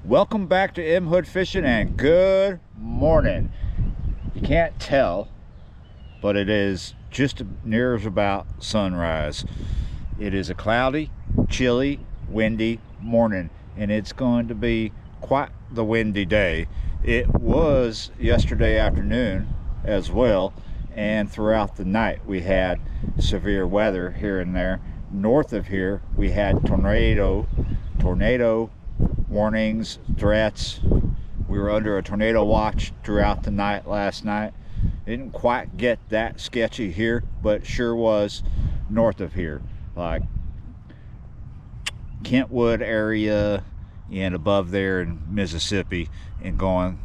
Welcome back to M Hood Fishing and good morning. You can't tell, but it is just near as about sunrise. It is a cloudy, chilly, windy morning, and it's going to be quite the windy day. It was yesterday afternoon as well, and throughout the night we had severe weather here and there. North of here we had tornado warnings, threats. We were under a tornado watch throughout the night last night. Didn't quite get that sketchy here, but sure was north of here, like Kentwood area and above there in Mississippi, and going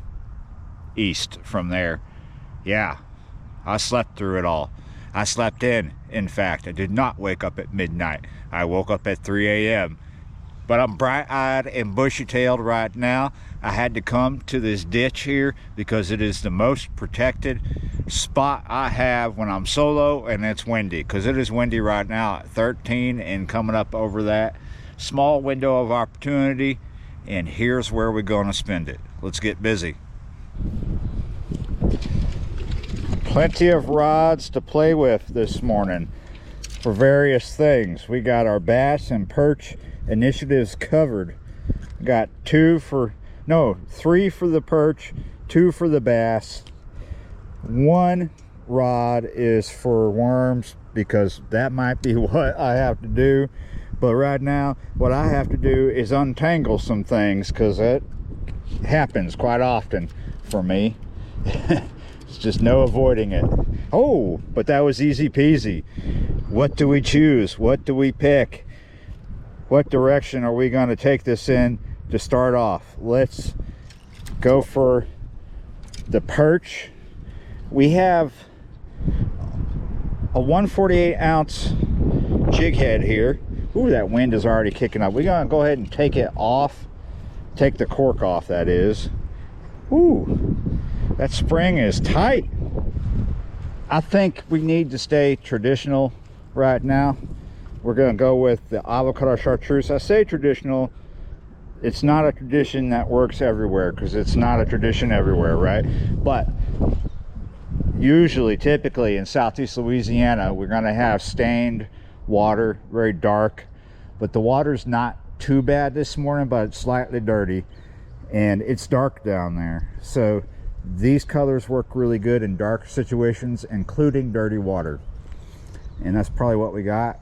east from there. Yeah, I slept through it all. I slept in fact. I did not wake up at midnight. I woke up at 3 a.m. But I'm bright-eyed and bushy-tailed right now. I had to come to this ditch here because it is the most protected spot I have when I'm solo and it's windy, because it is windy right now at 13 and coming up over that. Small window of opportunity, and here's where we're going to spend it. Let's get busy. Plenty of rods to play with this morning for various things. We got our bass and perch initiatives covered. Got three for the perch, 2 for the bass. 1 rod is for worms, because that might be what I have to do. But right now what I have to do is untangle some things, because it happens quite often for me. It's just no avoiding it. Oh, but that was easy peasy. What do we choose? What do we pick? What direction are we going to take this in to start off? Let's go for the perch. We have a 148 ounce jig head here. Ooh, that wind is already kicking up. We're going to go ahead and take it off. Take the cork off, that is. Ooh, that spring is tight. I think we need to stay traditional right now. We're going to go with the avocado chartreuse. I say traditional. It's not a tradition that works everywhere, because it's not a tradition everywhere, right? But usually, typically in Southeast Louisiana, we're going to have stained water, very dark. But the water's not too bad this morning, but it's slightly dirty, and it's dark down there. So these colors work really good in dark situations, including dirty water. And that's probably what we got.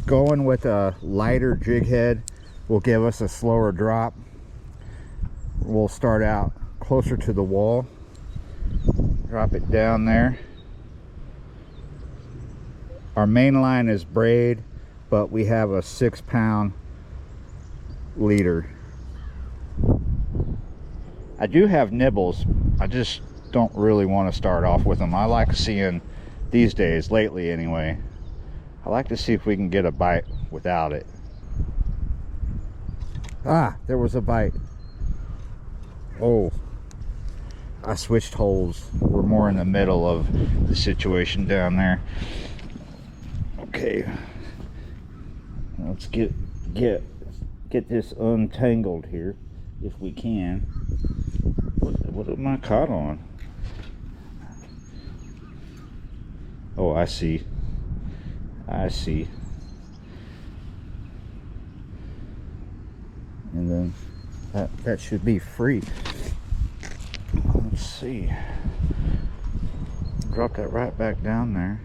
Going with a lighter jig head will give us a slower drop. We'll start out closer to the wall, drop it down there. Our main line is braid, but we have a 6-pound leader. I do have nibbles. I just don't really want to start off with them. I like seeing, these days, lately anyway, I like to see if we can get a bite without it. Ah, there was a bite. Oh, I switched holes. We're more in the middle of the situation down there. Okay, let's get this untangled here if we can. What am I caught on? Oh, I see. And then that should be free. Let's see. Drop that right back down there.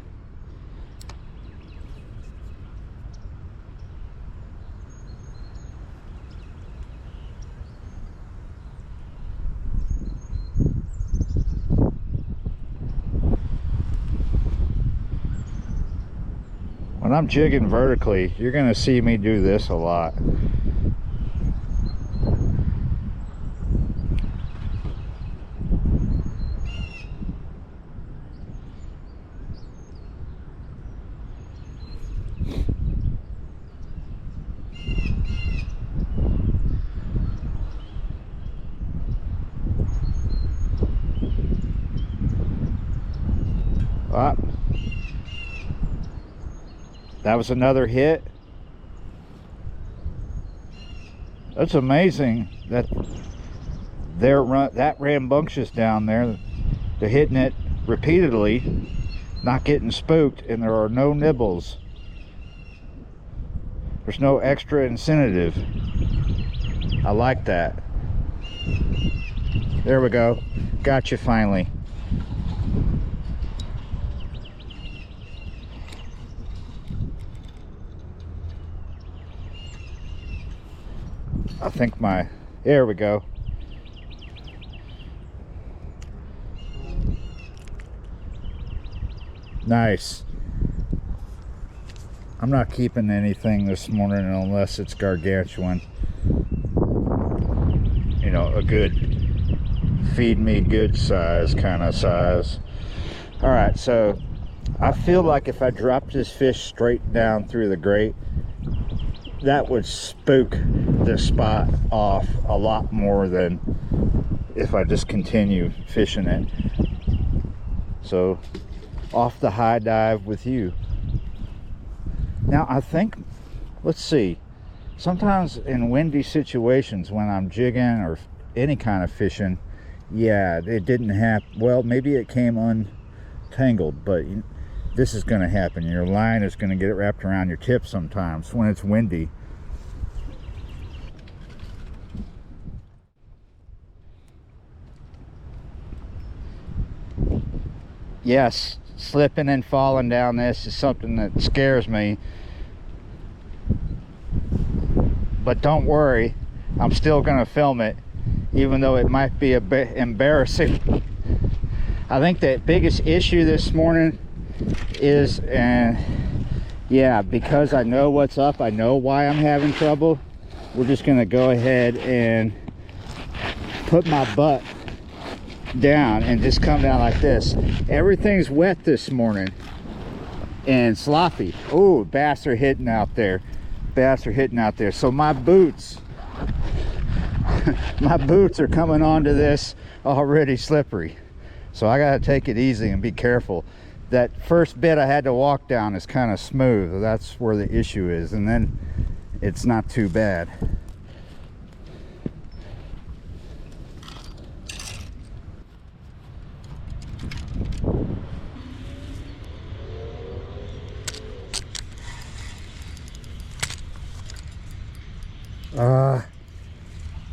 When I'm jigging vertically, you're going to see me do this a lot. That was another hit. That's amazing that they're that rambunctious down there. They're hitting it repeatedly, not getting spooked, and there are no nibbles. There's no extra incentive. I like that. There we go. Got you finally. I think there we go. Nice. I'm not keeping anything this morning unless it's gargantuan. You know, a good feed me good size kind of size. All right, so I feel like if I dropped this fish straight down through the grate, that would spook the spot off a lot more than if I just continue fishing it. So off the high dive with you. Now I think, let's see, sometimes in windy situations when I'm jigging or any kind of fishing, yeah, it didn't happen. Well, maybe it came untangled, but this is going to happen. Your line is going to get it wrapped around your tip sometimes when it's windy. Yes, slipping and falling down this is something that scares me. But don't worry, I'm still going to film it, even though it might be a bit embarrassing. I think the biggest issue this morning is, yeah, because I know what's up, I know why I'm having trouble, we're just going to go ahead and put my butt down and just come down like this. Everything's wet this morning and sloppy. Oh, bass are hitting out there. Bass are hitting out there. So my boots my boots are coming onto this already slippery. So I got to take it easy and be careful. That first bit I had to walk down is kind of smooth. That's where the issue is, and then it's not too bad.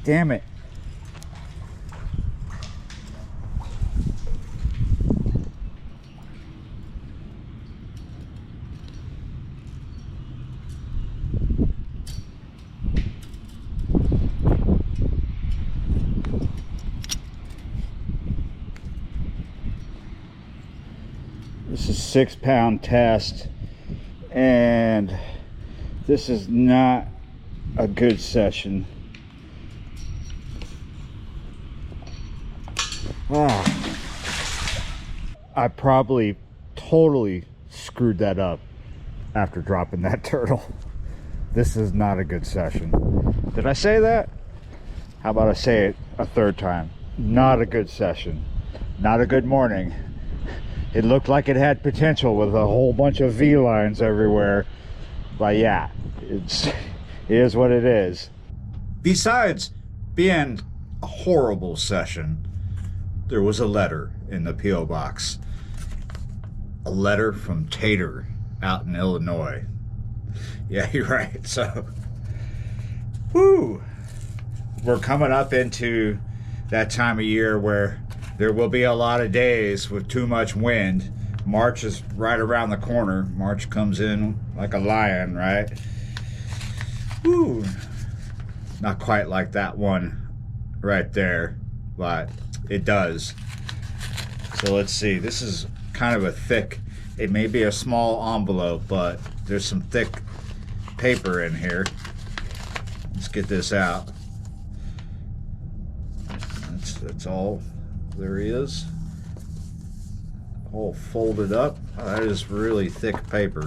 Damn it. This is a 6-pound test, and this is not a good session. I probably totally screwed that up after dropping that turtle. This is not a good session. Did I say that? How about I say it a third time? Not a good session. Not a good morning. It looked like it had potential with a whole bunch of V lines everywhere. But yeah, it is what it is. Besides being a horrible session, there was a letter in the P.O. box. A letter from Tater out in Illinois. Yeah, you're right. So, woo! We're coming up into that time of year where there will be a lot of days with too much wind. March is right around the corner. March comes in like a lion, right? Woo! Not quite like that one right there, but it does. So let's see. This is kind of a thick, it may be a small envelope, but there's some thick paper in here. Let's get this out. That's all there is. All folded up. Oh, that is really thick paper.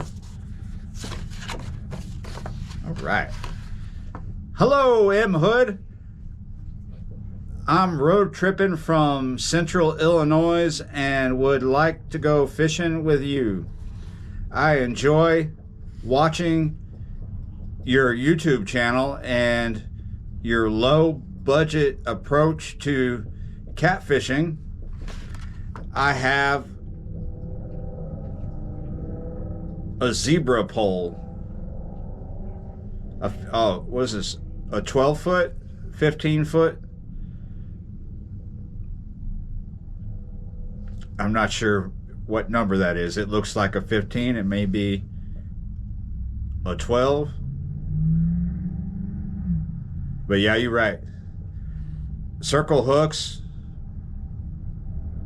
All right. Hello, M. Hood. I'm road tripping from Central Illinois and would like to go fishing with you. I enjoy watching your YouTube channel and your low budget approach to catfishing, I have a zebra pole. What is this? A 12 foot? 15 foot? I'm not sure what number that is. It looks like a 15. It may be a 12. But yeah, you're right. Circle hooks,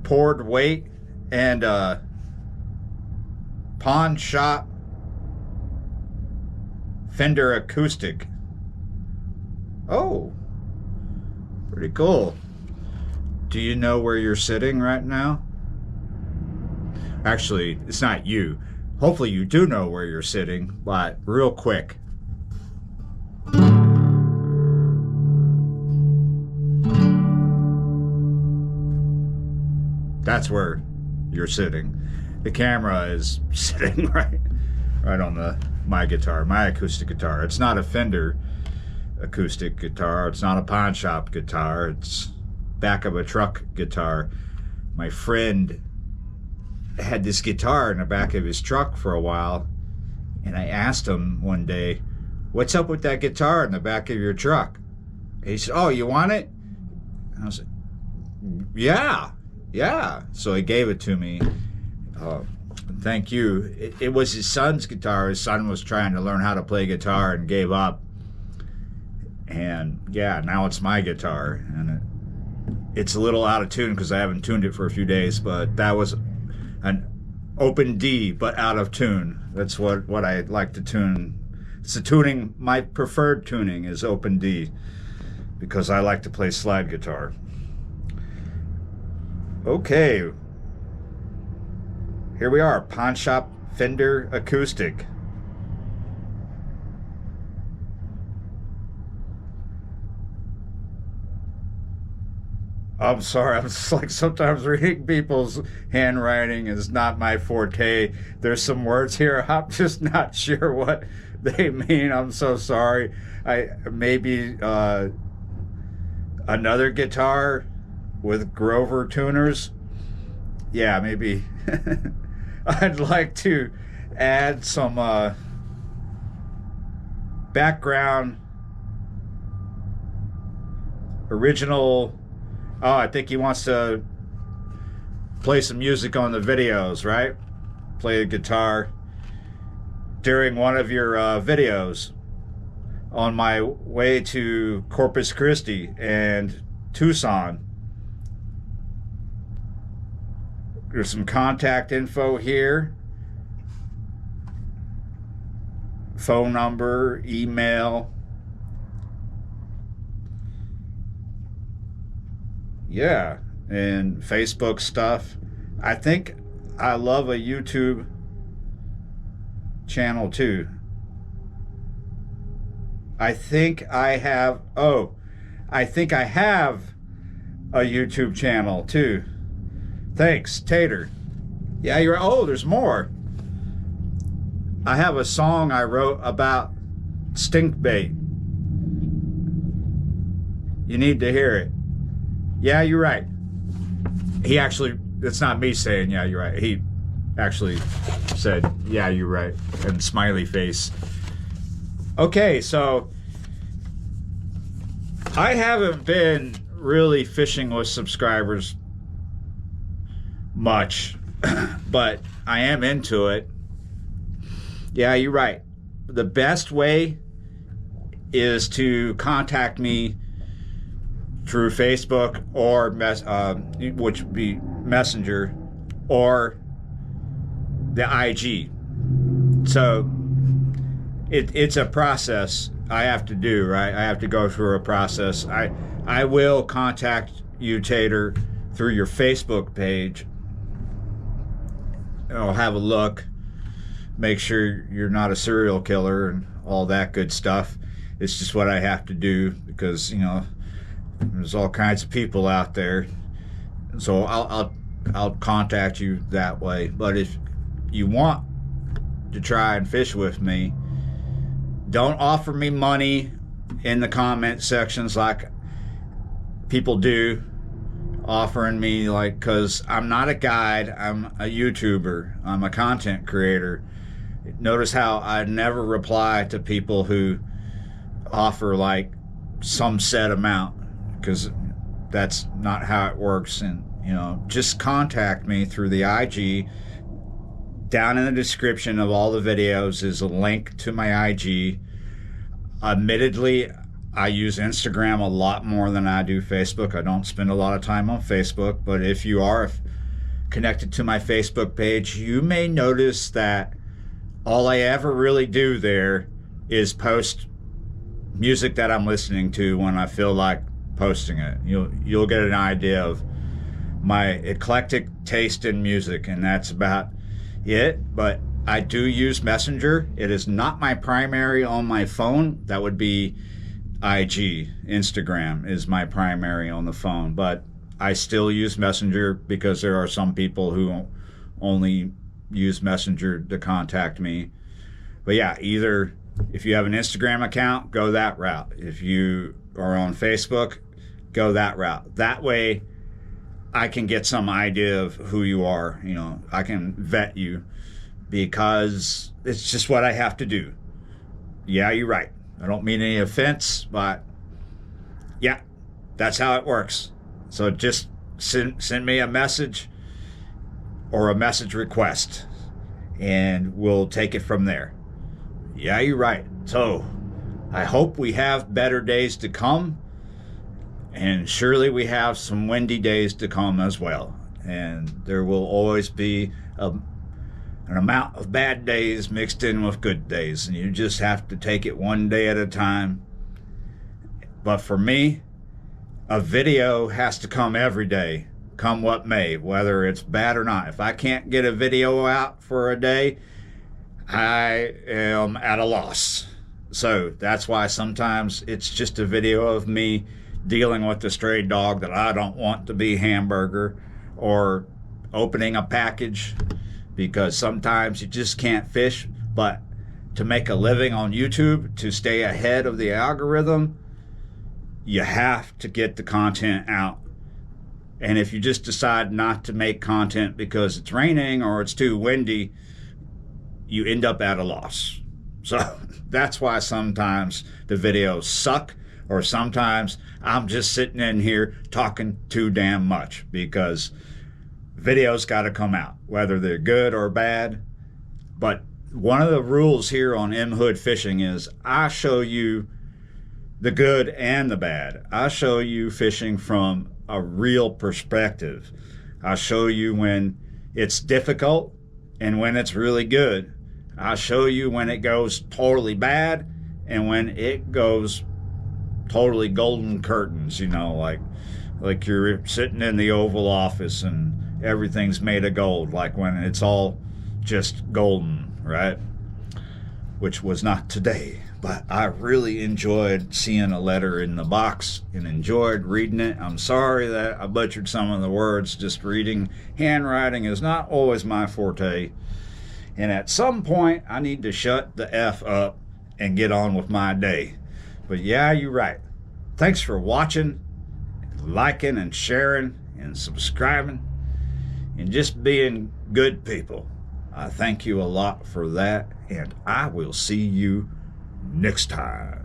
poured weight, and pawn shop Fender acoustic. Oh, pretty cool. Do you know where you're sitting right now? Actually, it's not you. Hopefully you do know where you're sitting, but real quick. That's where you're sitting. The camera is sitting right on my guitar, my acoustic guitar. It's not a Fender acoustic guitar. It's not a pawn shop guitar. It's back of a truck guitar. My friend had this guitar in the back of his truck for a while, and I asked him one day, "What's up with that guitar in the back of your truck?" And he said, "Oh, you want it?" And I was like, yeah. So he gave it to me. Thank you. It was his son's guitar. His son was trying to learn how to play guitar and gave up. And yeah, now it's my guitar, and it's a little out of tune because I haven't tuned it for a few days, but that was an open D, but out of tune. That's what I like to tune. It's the tuning, my preferred tuning is open D, because I like to play slide guitar. Okay, here we are, pawn shop Fender acoustic. I'm sorry, I'm just like, sometimes reading people's handwriting is not my forte. There's some words here, I'm just not sure what they mean. I'm so sorry. Maybe another guitar with Grover tuners. Yeah, maybe. I'd like to add some background original. Oh, I think he wants to play some music on the videos, right? Play the guitar during one of your videos. On my way to Corpus Christi and Tucson. There's some contact info here. Phone number, email. Yeah, and Facebook stuff. I think I love a YouTube channel too. I think I have a YouTube channel too. Thanks, Tater. Yeah, there's more. I have a song I wrote about stink bait. You need to hear it. Yeah, you're right. It's not me saying, yeah, you're right. He actually said, yeah, you're right, and smiley face. Okay, so I haven't been really fishing with subscribers much, but I am into it. Yeah, you're right. The best way is to contact me through Facebook or which would be Messenger or the IG. So it's a process I have to do, right? I have to go through a process. I will contact you, Tater, through your Facebook page. I'll have a look, make sure you're not a serial killer and all that good stuff. It's just what I have to do because, there's all kinds of people out there. So I'll contact you that way. But if you want to try and fish with me, don't offer me money in the comment sections like people do, offering me, like, because I'm not a guide, I'm a YouTuber, I'm a content creator. Notice how I never reply to people who offer like some set amount, because that's not how it works. And just contact me through the IG. Down in the description of all the videos is a link to my IG. Admittedly, I use Instagram a lot more than I do Facebook. I don't spend a lot of time on Facebook, but if you are connected to my Facebook page, you may notice that all I ever really do there is post music that I'm listening to when I feel like posting it. You'll get an idea of my eclectic taste in music, and that's about it. But I do use Messenger. It is not my primary on my phone. That would be IG. Instagram is my primary on the phone, but I still use Messenger because there are some people who only use Messenger to contact me. But yeah, either if you have an Instagram account, go that route. If you are on Facebook, go that route. That way I can get some idea of who you are. I can vet you, because it's just what I have to do. Yeah, you're right. I don't mean any offense, but yeah, that's how it works. So just send me a message or a message request, and we'll take it from there. Yeah, you're right. So I hope we have better days to come, and surely we have some windy days to come as well. And there will always be an amount of bad days mixed in with good days, and you just have to take it one day at a time. But for me, a video has to come every day, come what may, whether it's bad or not. If I can't get a video out for a day, I am at a loss. So that's why sometimes it's just a video of me dealing with the stray dog that I don't want to be hamburger, or opening a package, because sometimes you just can't fish. But to make a living on YouTube, to stay ahead of the algorithm, you have to get the content out. And if you just decide not to make content because it's raining or it's too windy, you end up at a loss. So that's why sometimes the videos suck, or sometimes I'm just sitting in here talking too damn much, because videos got to come out, whether they're good or bad. But one of the rules here on M Hood Fishing is I show you the good and the bad. I show you fishing from a real perspective. I show you when it's difficult and when it's really good. I show you when it goes totally bad and when it goes totally golden curtains, like you're sitting in the Oval Office and everything's made of gold, like when it's all just golden, right? Which was not today. But I really enjoyed seeing a letter in the box and enjoyed reading it. I'm sorry that I butchered some of the words. Just reading handwriting is not always my forte. And at some point, I need to shut the F up and get on with my day. But yeah, you're right. Thanks for watching, liking and sharing and subscribing and just being good people. I thank you a lot for that, and I will see you next time.